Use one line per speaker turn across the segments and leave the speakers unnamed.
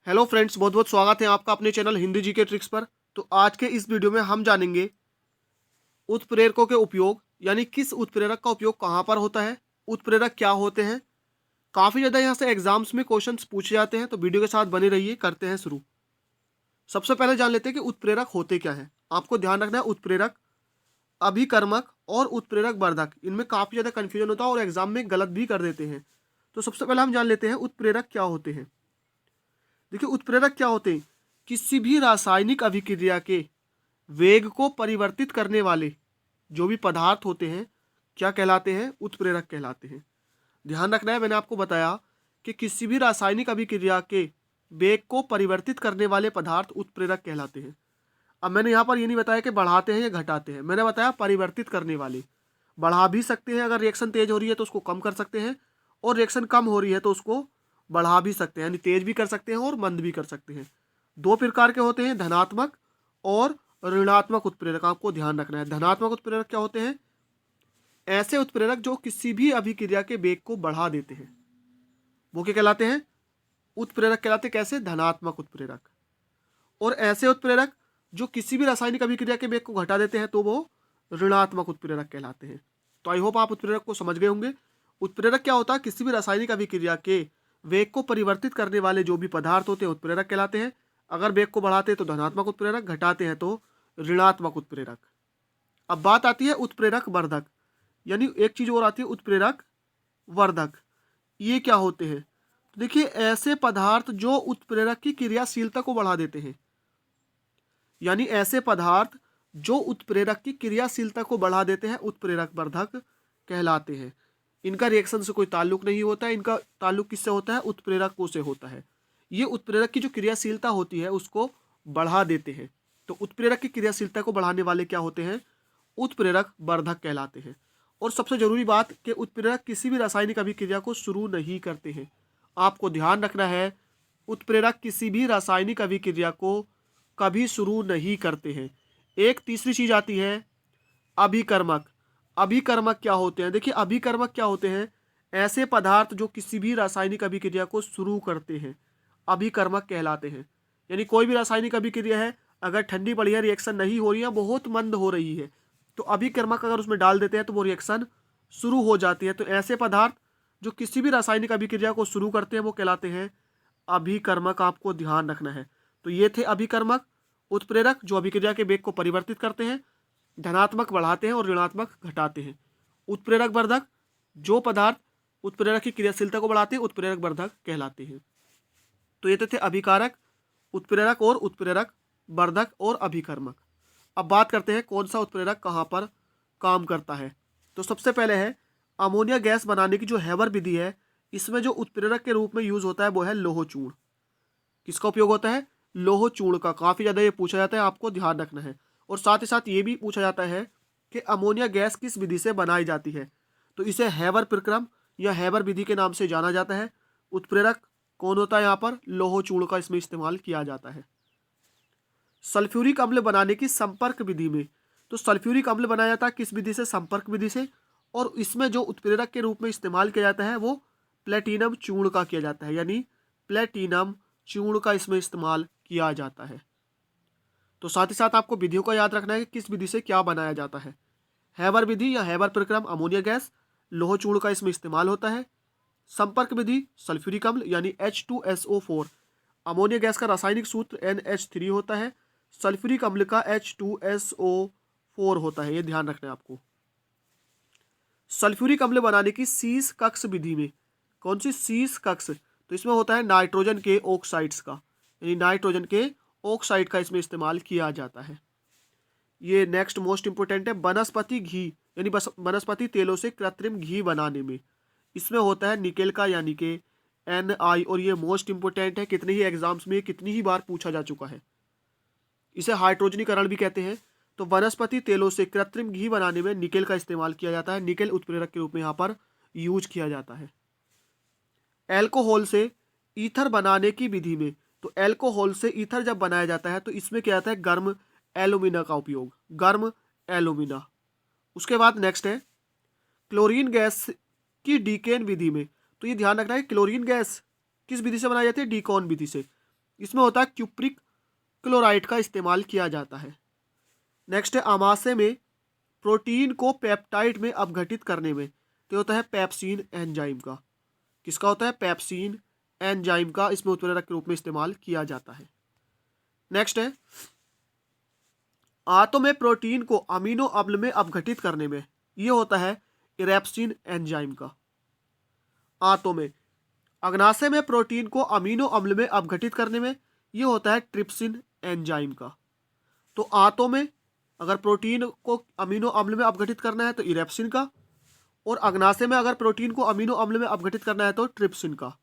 Hello friends, बहुत बहुत स्वागत है आपका अपने चैनल हिंदी जी के ट्रिक्स पर। तो आज के इस वीडियो में हम जानेंगे उत्प्रेरकों के उपयोग, यानी किस उत्प्रेरक का उपयोग कहाँ पर होता है, उत्प्रेरक क्या होते हैं। काफ़ी ज़्यादा यहाँ से एग्जाम्स में क्वेश्चंस पूछे जाते हैं, तो वीडियो के साथ बने रहिए। करते हैं शुरू। सबसे पहले जान लेते हैं कि उत्प्रेरक होते क्या है। आपको ध्यान रखना है, उत्प्रेरक, अभिकर्मक और उत्प्रेरक वर्धक, इनमें काफ़ी ज़्यादा कन्फ्यूजन होता है और एग्जाम में गलत भी कर देते हैं। तो सबसे पहले हम जान लेते हैं उत्प्रेरक क्या होते हैं। देखिए, उत्प्रेरक क्या होते हैं? किसी भी रासायनिक अभिक्रिया के वेग को परिवर्तित करने वाले जो भी पदार्थ होते हैं, क्या कहलाते हैं? उत्प्रेरक कहलाते हैं। ध्यान रखना है, मैंने आपको बताया कि किसी भी रासायनिक अभिक्रिया के वेग को परिवर्तित करने वाले पदार्थ उत्प्रेरक कहलाते हैं। अब मैंने यहाँ पर ये नहीं बताया कि बढ़ाते हैं या घटाते हैं, मैंने बताया परिवर्तित करने वाले। बढ़ा भी सकते हैं, अगर रिएक्शन तेज हो रही है तो उसको कम कर सकते हैं, और रिएक्शन कम हो रही है तो उसको बढ़ा भी सकते हैं, यानी तेज भी कर सकते हैं और मंद भी कर सकते हैं। दो प्रकार के होते हैं, धनात्मक और ऋणात्मक उत्प्रेरक। आपको ध्यान रखना है, धनात्मक उत्प्रेरक क्या होते हैं? ऐसे उत्प्रेरक जो किसी भी अभिक्रिया के वेग को बढ़ा देते हैं, वो क्या कहलाते हैं? उत्प्रेरक कहलाते हैं। कैसे? धनात्मक उत्प्रेरक। और ऐसे उत्प्रेरक जो किसी भी रासायनिक अभिक्रिया के वेग को घटा देते हैं, तो वो ऋणात्मक उत्प्रेरक कहलाते हैं। तो आई होप आप उत्प्रेरक को समझ गए होंगे। उत्प्रेरक क्या होता है? किसी भी रासायनिक अभिक्रिया के वेग को परिवर्तित करने वाले जो भी पदार्थ होते हैं, उत्प्रेरक कहलाते हैं। अगर वेग को बढ़ाते हैं तो धनात्मक उत्प्रेरक, घटाते हैं तो ऋणात्मक उत्प्रेरक। अब बात आती है उत्प्रेरक वर्धक, यानी एक चीज और आती है उत्प्रेरक वर्धक। ये क्या होते हैं? तो देखिए, ऐसे पदार्थ जो उत्प्रेरक की क्रियाशीलता को बढ़ा देते हैं, यानी ऐसे पदार्थ जो उत्प्रेरक की क्रियाशीलता को बढ़ा देते हैं, उत्प्रेरक वर्धक कहलाते हैं। इनका रिएक्शन से कोई ताल्लुक नहीं होता है, इनका ताल्लुक किससे होता है? उत्प्रेरकों से होता है। ये उत्प्रेरक की जो क्रियाशीलता होती है उसको बढ़ा देते हैं। तो उत्प्रेरक की क्रियाशीलता को बढ़ाने वाले क्या होते हैं? उत्प्रेरक वर्धक कहलाते हैं। और सबसे जरूरी बात कि उत्प्रेरक किसी भी रासायनिक अभिक्रिया को शुरू नहीं करते हैं। आपको ध्यान रखना है, उत्प्रेरक किसी भी रासायनिक अभिक्रिया को कभी शुरू नहीं करते हैं। एक तीसरी चीज आती है अभिकर्मक। अभिकर्मक क्या होते हैं? देखिए, अभिकर्मक क्या होते हैं? ऐसे पदार्थ जो किसी भी रासायनिक अभिक्रिया को शुरू करते हैं, अभिकर्मक कहलाते हैं। यानी कोई भी रासायनिक अभिक्रिया है, अगर ठंडी पड़ी है, रिएक्शन नहीं हो रही है, बहुत मंद हो रही है, तो अभिकर्मक अगर उसमें डाल देते हैं तो वो रिएक्शन शुरू हो जाती है। तो ऐसे पदार्थ जो किसी भी रासायनिक अभिक्रिया को शुरू करते हैं वो कहलाते हैं अभिकर्मक। आपको ध्यान रखना है। तो ये थे अभिकर्मक उत्प्रेरक, जो अभिक्रिया के वेग को परिवर्तित करते हैं, धनात्मक बढ़ाते हैं और ऋणात्मक घटाते हैं। उत्प्रेरक वर्धक, जो पदार्थ उत्प्रेरक की क्रियाशीलता को बढ़ाते हैं, उत्प्रेरक वर्धक कहलाते हैं। तो ये थे अभिकारक, उत्प्रेरक और उत्प्रेरक वर्धक और अभिकर्मक। अब बात करते हैं कौन सा उत्प्रेरक कहाँ पर काम करता है। तो सबसे पहले है अमोनिया गैस बनाने की जो हैबर विधि है, इसमें जो उत्प्रेरक के रूप में यूज होता है वो है लोह चूर्ण। किसका उपयोग होता है? लोह चूर्ण का। काफी ज्यादा ये पूछा जाता है, आपको ध्यान रखना है। और साथ ही साथ ये भी पूछा जाता है कि अमोनिया गैस किस विधि से बनाई जाती है, तो इसे हैबर प्रक्रम या हैबर विधि के नाम से जाना जाता है। उत्प्रेरक कौन होता है यहाँ पर? लोह चूर्ण का इसमें इस्तेमाल किया जाता है। सल्फ्यूरिक अम्ल बनाने की संपर्क विधि में, तो सल्फ्यूरिक अम्ल बनाया जाता है किस विधि से? संपर्क विधि से। और इसमें जो उत्प्रेरक के रूप में इस्तेमाल किया जाता है वो प्लेटिनम चूर्ण का किया जाता है, यानी प्लेटिनम चूर्ण का इसमें इस्तेमाल किया जाता है। तो साथ ही साथ आपको विधियों का याद रखना है कि किस विधि से क्या बनाया जाता है। हैबर विधि या हैबर प्रक्रम अमोनिया गैस, लोह चूर्ण का इसमें इस्तेमाल होता है। संपर्क विधि सल्फ्यूरिक अम्ल यानी H2SO4, अमोनिया गैस का रासायनिक सूत्र NH3 होता है। सल्फ्यूरिक अम्ल का H2SO4 होता है, ये ध्यान रखना है आपको। सल्फ्यूरिक अम्ल बनाने की शीश कक्ष विधि में, कौन सी शीश कक्ष? तो इसमें होता है नाइट्रोजन के ऑक्साइड्स का, यानी नाइट्रोजन के ऑक्साइड का इसमें इस्तेमाल किया जाता है। ये नेक्स्ट मोस्ट इंपोर्टेंट है वनस्पति घी, यानी वनस्पति तेलों से कृत्रिम घी बनाने में, इसमें होता है निकेल का, यानी कि Ni। और ये मोस्ट इंपोर्टेंट है, कितने ही एग्जाम्स में कितनी ही बार पूछा जा चुका है। इसे हाइड्रोजनीकरण भी कहते हैं। तो वनस्पति तेलों से कृत्रिम घी बनाने में निकेल का इस्तेमाल किया जाता है। निकेल उत्प्रेरक के रूप में यहाँ पर यूज किया जाता है। एल्कोहल से ईथर बनाने की विधि में, तो एल्कोहल से ईथर जब बनाया जाता है तो इसमें क्या आता है? गर्म एल्यूमिना का उपयोग, गर्म एल्यूमिना। उसके बाद नेक्स्ट है क्लोरीन गैस की डीकेन विधि में। तो ये ध्यान रखना है, क्लोरीन गैस किस विधि से बनाई जाती है? डीकॉन विधि से। इसमें होता है क्यूप्रिक क्लोराइड का इस्तेमाल किया जाता है। नेक्स्ट है आमाशय में प्रोटीन को पेप्टाइड में अपघटित करने में तो होता है पेप्सिन एंजाइम का। किसका होता है? पेप्सिन एंजाइम का इसमें उत्प्रेरक के रूप में इस्तेमाल किया जाता है। नेक्स्ट है आंतों में प्रोटीन को अमीनो अम्ल में अपघटित करने में ये होता है इरेप्सिन एंजाइम का। आंतों में अग्नाशय में प्रोटीन को अमीनो अम्ल में अपघटित करने में ये होता है ट्रिप्सिन एंजाइम का। तो आंतों में अगर प्रोटीन को अमीनो अम्ल में अपघटित करना है तो इरेप्सिन का, और अग्नाशय में अगर प्रोटीन को अमीनो अम्ल में अपघटित करना है तो ट्रिप्सिन का।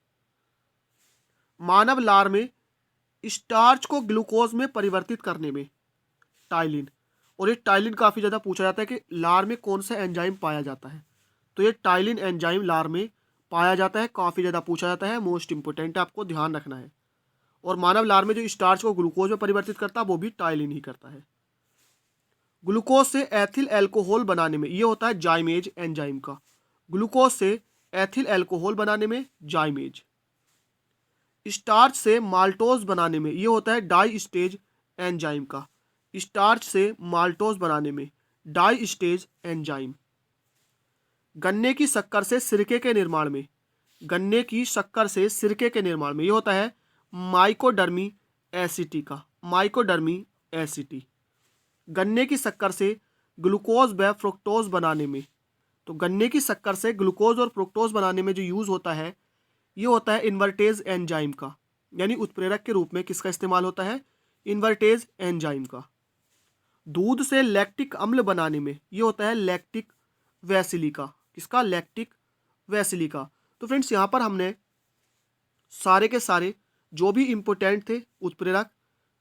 मानव लार में स्टार्च को ग्लूकोज में परिवर्तित करने में टाइलिन, और ये टाइलिन काफ़ी ज़्यादा पूछा जाता है कि लार में कौन सा एंजाइम पाया जाता है, तो ये टाइलिन एंजाइम लार में पाया जाता है, काफ़ी ज़्यादा पूछा जाता है, मोस्ट इंपोर्टेंट है, आपको ध्यान रखना है। और मानव लार में जो स्टार्च को ग्लूकोज में परिवर्तित करता है वो भी टाइलिन ही करता है। ग्लूकोज से एथिल एल्कोहल बनाने में ये होता है जाइमेज एंजाइम का। ग्लूकोज से एथिल एल्कोहल बनाने में जाइमेज। स्टार्च से माल्टोज बनाने में ये होता है डाई स्टेज एंजाइम का। स्टार्च से माल्टोज बनाने में डाई स्टेज एंजाइम। गन्ने की शक्कर से सिरके के निर्माण में, गन्ने की शक्कर से सिरके के निर्माण में ये होता है माइकोडर्मी एसिटी का। माइकोडर्मी एसिटी। गन्ने की शक्कर से ग्लूकोज व फ्रुक्टोज बनाने में, तो गन्ने की शक्कर से ग्लूकोज और फ्रुक्टोज बनाने में जो यूज़ होता है ये होता है इन्वर्टेज एंजाइम का, यानी उत्प्रेरक के रूप में किसका इस्तेमाल होता है? इन्वर्टेज एंजाइम का। दूध से लैक्टिक अम्ल बनाने में ये होता है लैक्टिक वैसिलिका। किसका? लैक्टिक वैसिलिका। तो फ्रेंड्स यहाँ पर हमने सारे के सारे जो भी इम्पोर्टेंट थे उत्प्रेरक,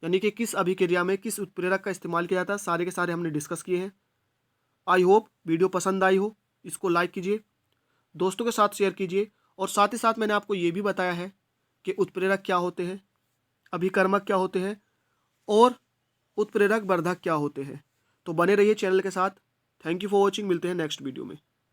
यानी कि किस अभिक्रिया में किस उत्प्रेरक का इस्तेमाल किया जाता है, सारे के सारे हमने डिस्कस किए हैं। आई होप वीडियो पसंद आई हो। इसको लाइक कीजिए, दोस्तों के साथ शेयर कीजिए, और साथ ही साथ मैंने आपको ये भी बताया है कि उत्प्रेरक क्या होते हैं, अभिकर्मक क्या होते हैं, और उत्प्रेरक वर्धक क्या होते हैं। तो बने रहिए चैनल के साथ। Thank you for watching. मिलते हैं नेक्स्ट वीडियो में।